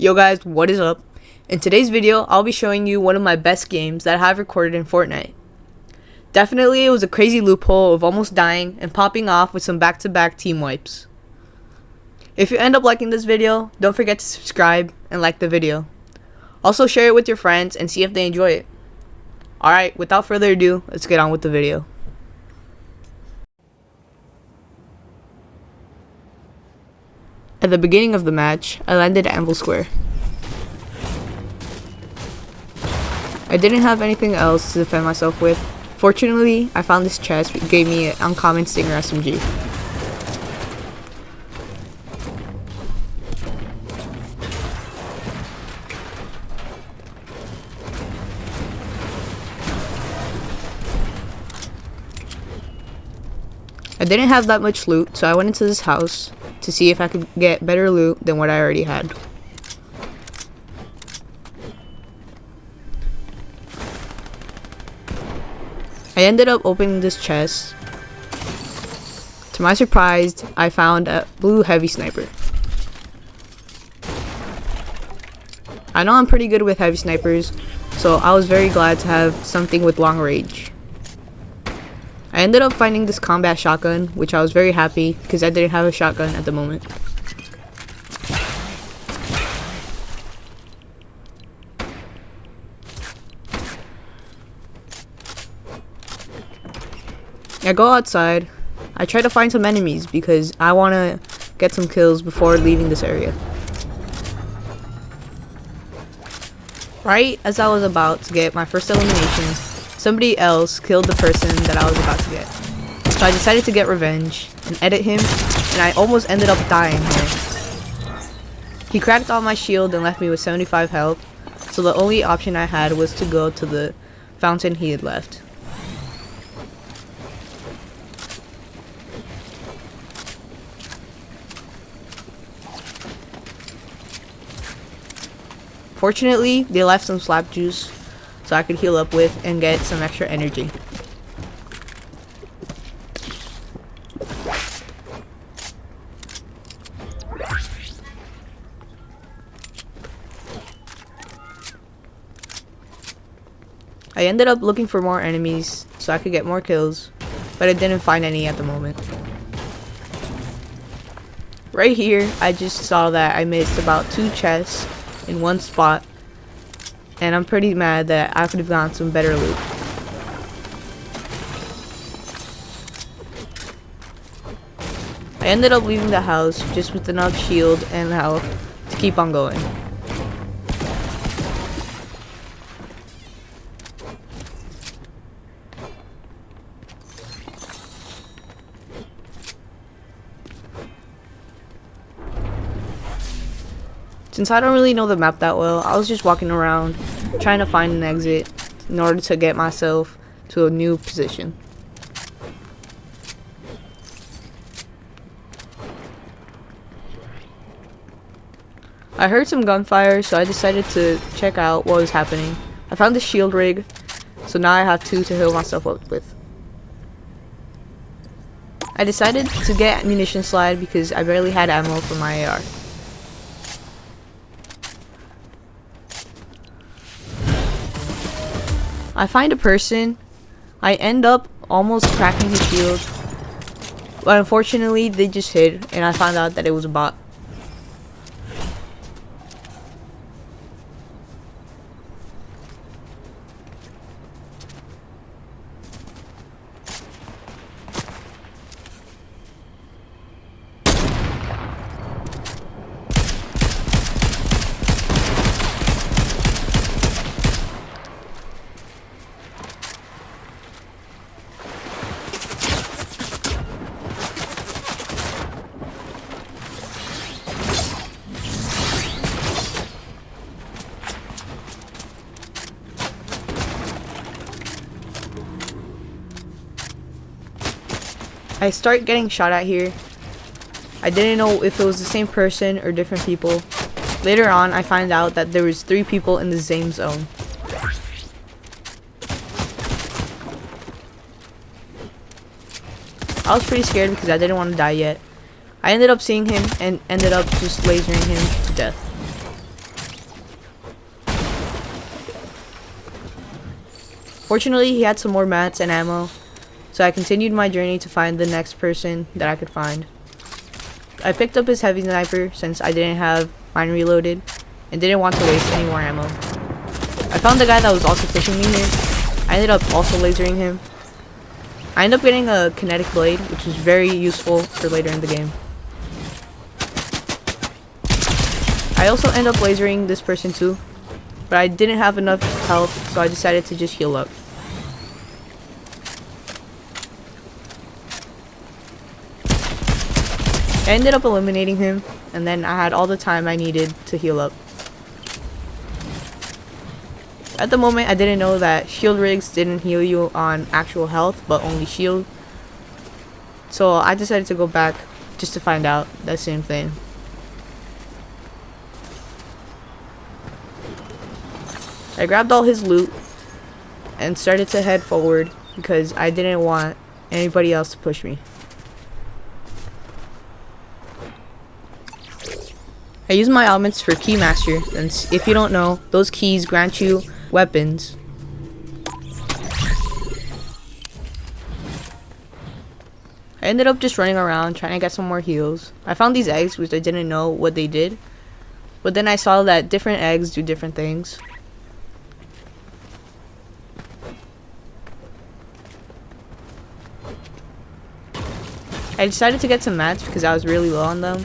Yo guys, what is up? In today's video, I'll be showing you one of my best games that I have recorded in Fortnite. Definitely, it was a crazy loophole of almost dying and popping off with some back-to-back team wipes. If you end up liking this video, don't forget to subscribe and like the video. Also share it with your friends and see if they enjoy it. Alright, without further ado, let's get on with the video. At the beginning of the match, I landed at Anvil Square. I didn't have anything else to defend myself with. Fortunately, I found this chest which gave me an uncommon Stinger SMG. I didn't have that much loot, so I went into this house to see if I could get better loot than what I already had. I ended up opening this chest. To my surprise, I found a blue heavy sniper. I know I'm pretty good with heavy snipers, so I was very glad to have something with long range. I ended up finding this combat shotgun, which I was very happy because I didn't have a shotgun at the moment. I go outside. I try to find some enemies because I want to get some kills before leaving this area. Right as I was about to get my first elimination, somebody else killed the person that I was about to get. So I decided to get revenge and edit him, and I almost ended up dying here. He cracked all my shield and left me with 75 health, so the only option I had was to go to the fountain he had left. Fortunately, they left some slap juice so I could heal up with and get some extra energy. I ended up looking for more enemies so I could get more kills, but I didn't find any at the moment. Right here, I just saw that I missed about 2 chests in one spot, and I'm pretty mad that I could have gotten some better loot. I ended up leaving the house just with enough shield and health to keep on going. Since I don't really know the map that well, I was just walking around trying to find an exit in order to get myself to a new position. I heard some gunfire, so I decided to check out what was happening. I found the shield rig, so now I have 2 to heal myself up with. I decided to get ammunition slide because I barely had ammo for my AR. I find a person. I end up almost cracking his shield, but unfortunately they just hid and I found out that it was a bot. I start getting shot at here. I didn't know if it was the same person or different people. Later on, I find out that there was 3 people in the same zone. I was pretty scared because I didn't want to die yet. I ended up seeing him and ended up just lasering him to death. Fortunately, he had some more mats and ammo, so I continued my journey to find the next person that I could find. I picked up his heavy sniper since I didn't have mine reloaded and didn't want to waste any more ammo. I found the guy that was also pushing me here. I ended up also lasering him. I ended up getting a kinetic blade, which was very useful for later in the game. I also ended up lasering this person too, but I didn't have enough health, so I decided to just heal up. I ended up eliminating him, and then I had all the time I needed to heal up. At the moment, I didn't know that shield rigs didn't heal you on actual health, but only shield. So I decided to go back just to find out that same thing. I grabbed all his loot and started to head forward because I didn't want anybody else to push me. I use my elements for Keymaster, and if you don't know, those keys grant you weapons. I ended up just running around trying to get some more heals. I found these eggs, which I didn't know what they did, but then I saw that different eggs do different things. I decided to get some mats because I was really low on them.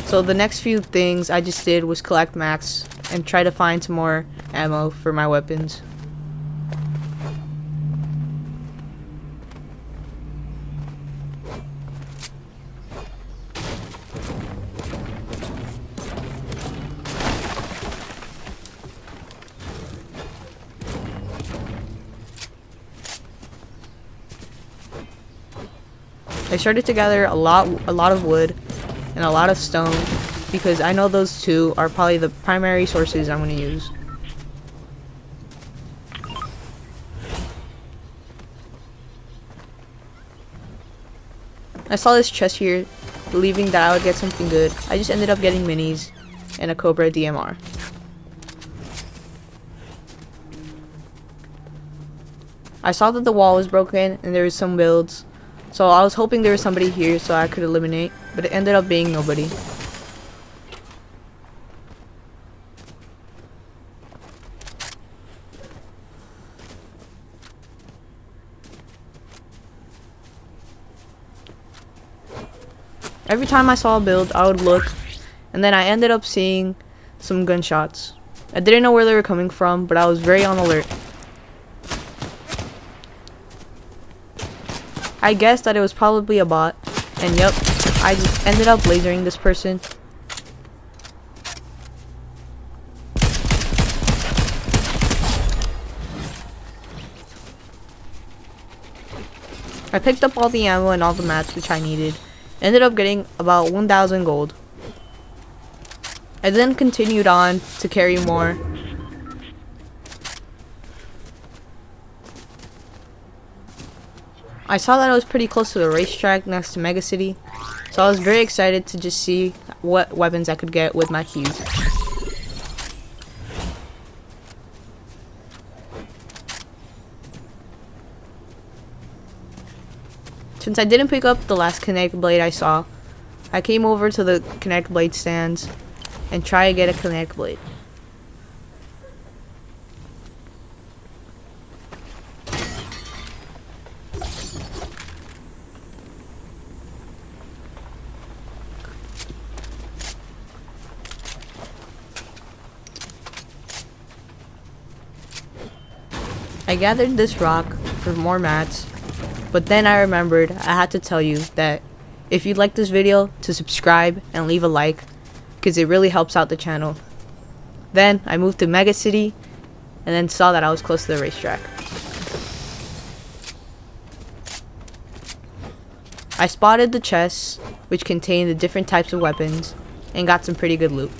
So the next few things I just did was collect mats and try to find some more ammo for my weapons. I started to gather a lot of wood and a lot of stone because I know those two are probably the primary sources I'm going to use. I saw this chest here, believing that I would get something good. I just ended up getting minis and a Cobra DMR. I saw that the wall was broken and there was some builds, so I was hoping there was somebody here so I could eliminate, but it ended up being nobody. Every time I saw a build, I would look, and then I ended up seeing some gunshots. I didn't know where they were coming from, but I was very on alert. I guessed that it was probably a bot, and yep, I just ended up lasering this person. I picked up all the ammo and all the mats which I needed. Ended up getting about 1,000 gold. I then continued on to carry more. I saw that I was pretty close to the racetrack next to Mega City, so I was very excited to just see what weapons I could get with my keys. Since I didn't pick up the last kinetic blade I saw, I came over to the kinetic blade stands and tried to get a kinetic blade. I gathered this rock for more mats, but then I remembered I had to tell you that if you like this video, to subscribe and leave a like, because it really helps out the channel. Then I moved to Mega City and then saw that I was close to the racetrack. I spotted the chests, which contained the different types of weapons, and got some pretty good loot.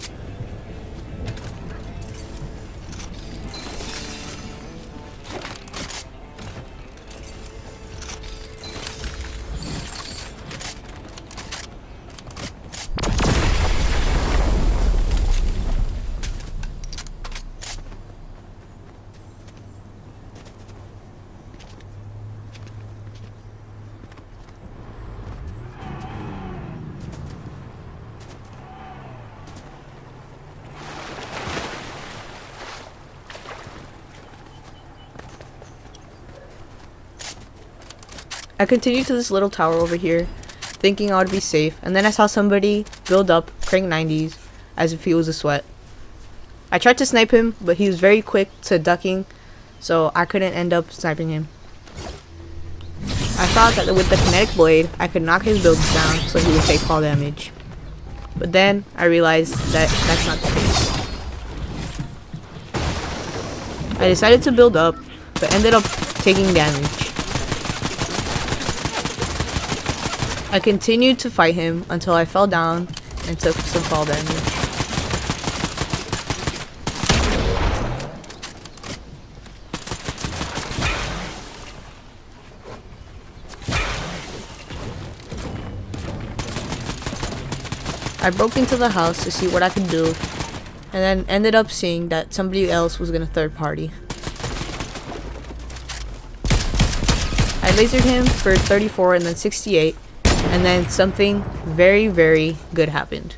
I continued to this little tower over here, thinking I would be safe, and then I saw somebody build up crank 90s as if he was a sweat. I tried to snipe him, but he was very quick to ducking, so I couldn't end up sniping him. I thought that with the kinetic blade, I could knock his builds down so he would take fall damage. But then I realized that that's not the case. I decided to build up, but ended up taking damage. I continued to fight him until I fell down and took some fall damage. I broke into the house to see what I could do, and then ended up seeing that somebody else was gonna third party. I lasered him for 34 and then 68, and then something very, very good happened.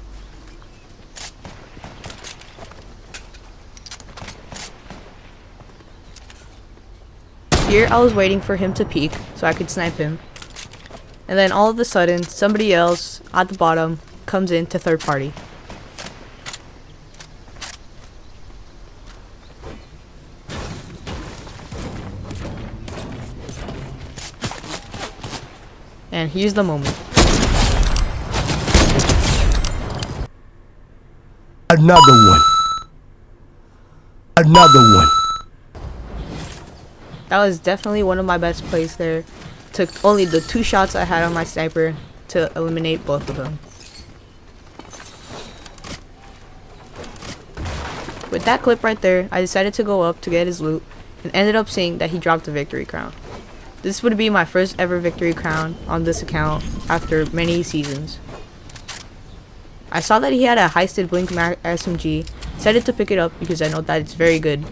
Here I was waiting for him to peek so I could snipe him, and then all of a sudden somebody else at the bottom comes in to third party. And here's the moment. Another one. Another one. That was definitely one of my best plays there. Took only the 2 shots I had on my sniper to eliminate both of them. With that clip right there, I decided to go up to get his loot and ended up seeing that he dropped a victory crown. This would be my first ever victory crown on this account after many seasons. I saw that he had a heisted blink SMG, decided to pick it up because I know that it's very good.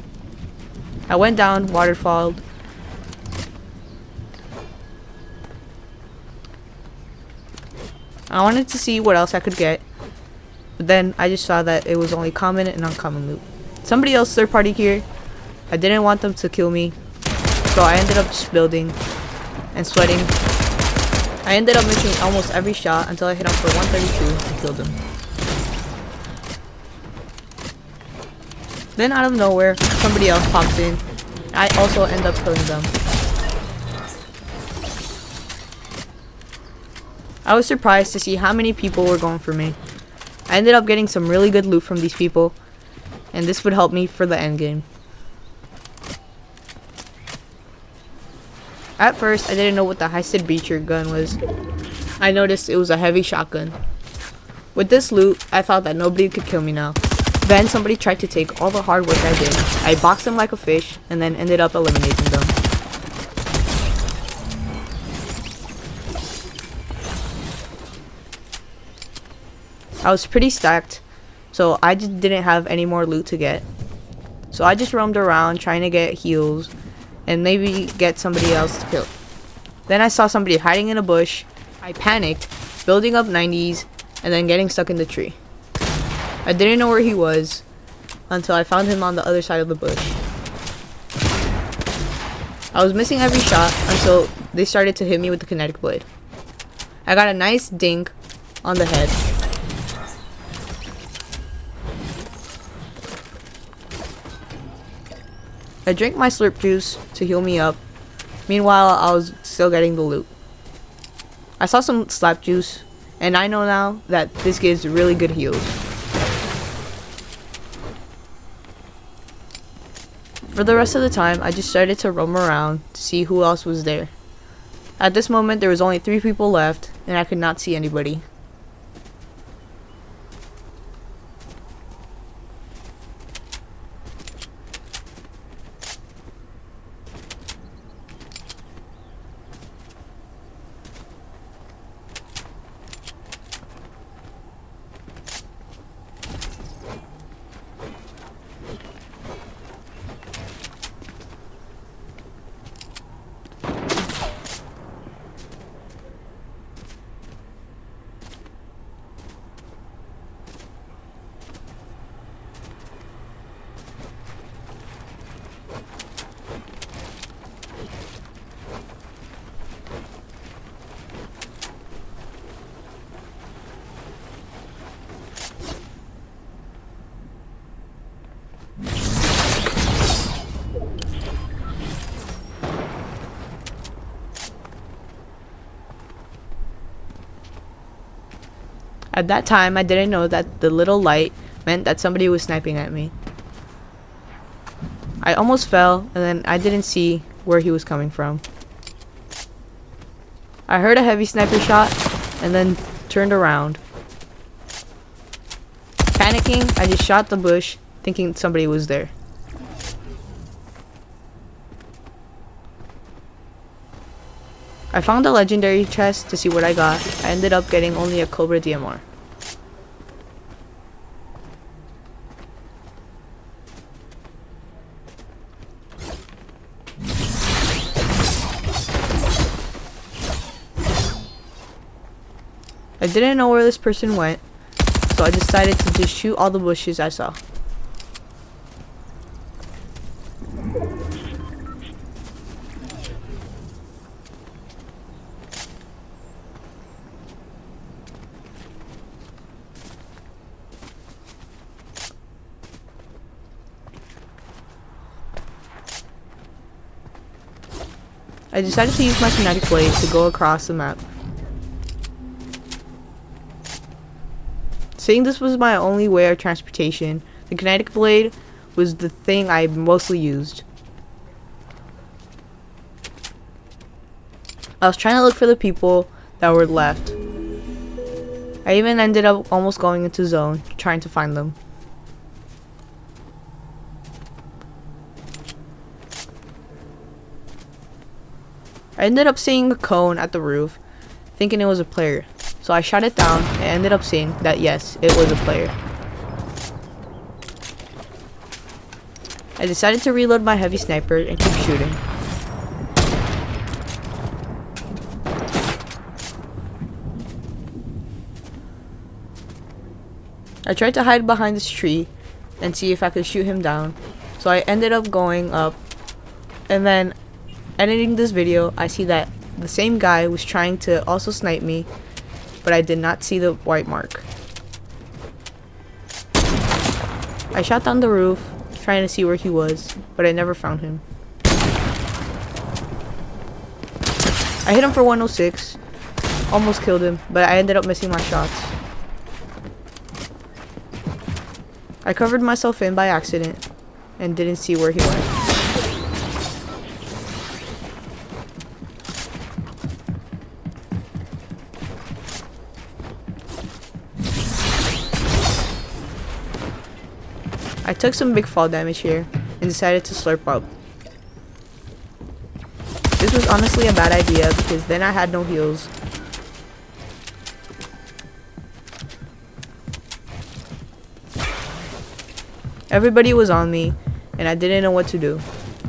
I went down, waterfalled. I wanted to see what else I could get, but then I just saw that it was only common and uncommon loot. Somebody else third party here. I didn't want them to kill me, so I ended up just building and sweating. I ended up missing almost every shot until I hit him for 132 and killed him. Then out of nowhere, somebody else pops in. I also end up killing them. I was surprised to see how many people were going for me. I ended up getting some really good loot from these people, and this would help me for the end game. At first, I didn't know what the heisted breacher gun was. I noticed it was a heavy shotgun. With this loot, I thought that nobody could kill me now. Then somebody tried to take all the hard work I did. I boxed them like a fish, and then ended up eliminating them. I was pretty stacked, so I just didn't have any more loot to get. So I just roamed around trying to get heals and maybe get somebody else to kill. Then I saw somebody hiding in a bush. I panicked, building up 90s, and then getting stuck in the tree. I didn't know where he was until I found him on the other side of the bush. I was missing every shot until they started to hit me with the kinetic blade. I got a nice dink on the head. I drank my slurp juice to heal me up. Meanwhile, I was still getting the loot. I saw some slap juice, and I know now that this gives really good heals. For the rest of the time, I just started to roam around to see who else was there. At this moment, there was only 3 people left, and I could not see anybody. At that time, I didn't know that the little light meant that somebody was sniping at me. I almost fell, and then I didn't see where he was coming from. I heard a heavy sniper shot, and then turned around. Panicking, I just shot the bush, thinking somebody was there. I found a legendary chest to see what I got. I ended up getting only a Cobra DMR. I didn't know where this person went, so I decided to just shoot all the bushes I saw. I decided to use my kinetic blade to go across the map. Seeing this was my only way of transportation, the kinetic blade was the thing I mostly used. I was trying to look for the people that were left. I even ended up almost going into zone, trying to find them. I ended up seeing a cone at the roof, thinking it was a player. So I shot it down and ended up seeing that yes, it was a player. I decided to reload my heavy sniper and keep shooting. I tried to hide behind this tree and see if I could shoot him down. So I ended up going up, and then editing this video, I see that the same guy was trying to also snipe me, but I did not see the white mark. I shot down the roof, trying to see where he was, but I never found him. I hit him for 106, almost killed him, but I ended up missing my shots. I covered myself in by accident, and didn't see where he went. I took some big fall damage here and decided to slurp up. This was honestly a bad idea because then I had no heals. Everybody was on me and I didn't know what to do.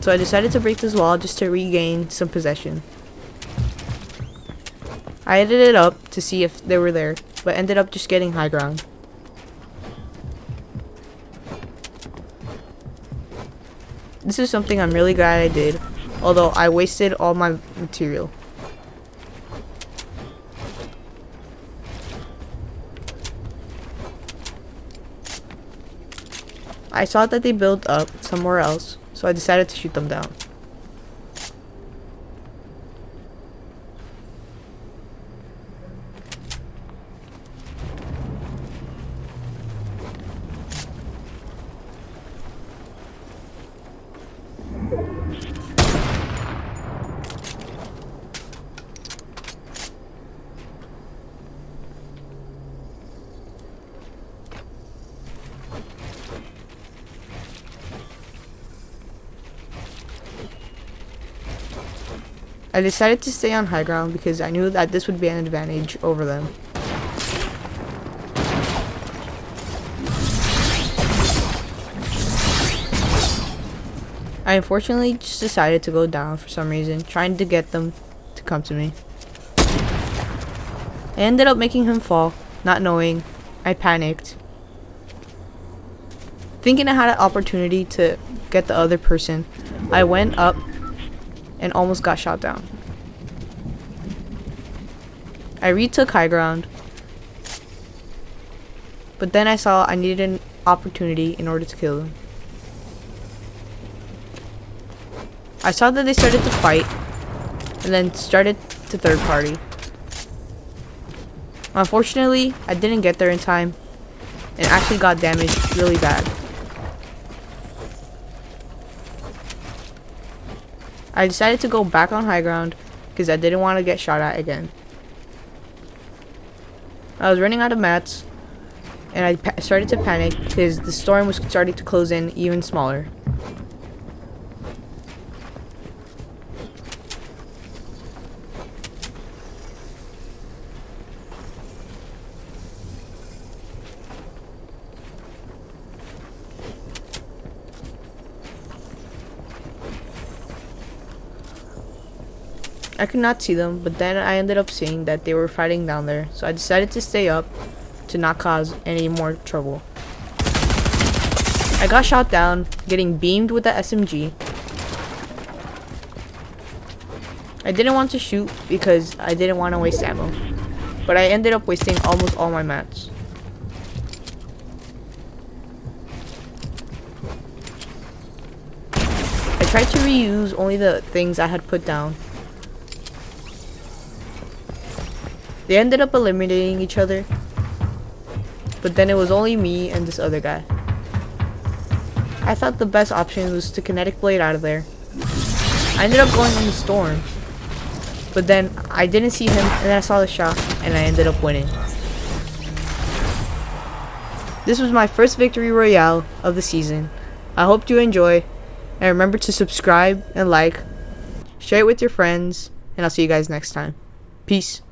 So I decided to break this wall just to regain some possession. I edited it up to see if they were there, but ended up just getting high ground. This is something I'm really glad I did, although I wasted all my material. I saw that they built up somewhere else, so I decided to shoot them down. I decided to stay on high ground because I knew that this would be an advantage over them. I unfortunately just decided to go down for some reason, trying to get them to come to me. I ended up making him fall, not knowing. I panicked. Thinking I had an opportunity to get the other person, I went up and almost got shot down. I retook high ground, but then I saw I needed an opportunity in order to kill them. I saw that they started to fight and then started to third party. Unfortunately, I didn't get there in time and actually got damaged really bad. I decided to go back on high ground because I didn't want to get shot at again. I was running out of mats and I started to panic because the storm was starting to close in even smaller. I could not see them, but then I ended up seeing that they were fighting down there, so I decided to stay up to not cause any more trouble. I got shot down, getting beamed with the SMG. I didn't want to shoot because I didn't want to waste ammo, but I ended up wasting almost all my mats. I tried to reuse only the things I had put down. They ended up eliminating each other, but then it was only me and this other guy. I thought the best option was to kinetic blade out of there. I ended up going in the storm, but then I didn't see him and then I saw the shot and I ended up winning. This was my first victory royale of the season. I hope you enjoy, and remember to subscribe and like, share it with your friends, and I'll see you guys next time. Peace.